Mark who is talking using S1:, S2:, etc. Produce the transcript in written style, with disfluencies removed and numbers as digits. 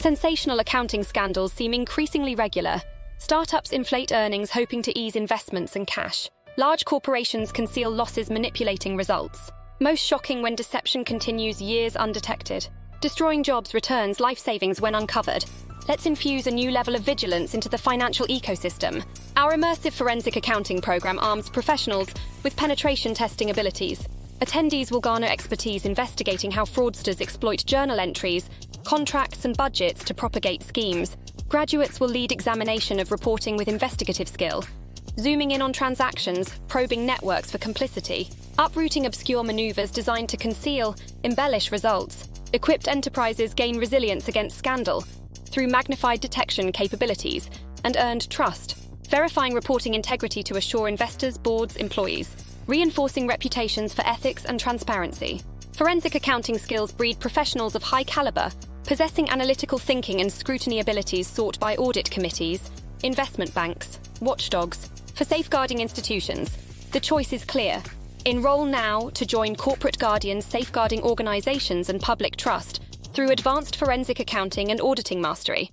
S1: Sensational accounting scandals seem increasingly regular. Startups inflate earnings hoping to ease investments and cash. Large corporations conceal losses manipulating results. Most shocking when deception continues years undetected. Destroying jobs returns life savings when uncovered. Let's infuse a new level of vigilance into the financial ecosystem. Our immersive forensic accounting program arms professionals with penetration testing abilities. Attendees will garner expertise investigating how fraudsters exploit journal entries, contracts, and budgets to propagate schemes. Graduates will lead examination of reporting with investigative skill, zooming in on transactions, probing networks for complicity, uprooting obscure maneuvers designed to conceal, embellish results. Equipped enterprises gain resilience against scandal through magnified detection capabilities and earned trust, verifying reporting integrity to assure investors, boards, employees, reinforcing reputations for ethics and transparency. Forensic accounting skills breed professionals of high caliber, possessing analytical thinking and scrutiny abilities sought by audit committees, investment banks, watchdogs. For safeguarding institutions, the choice is clear. Enroll now to join corporate guardians safeguarding organizations and public trust through advanced forensic accounting and auditing mastery.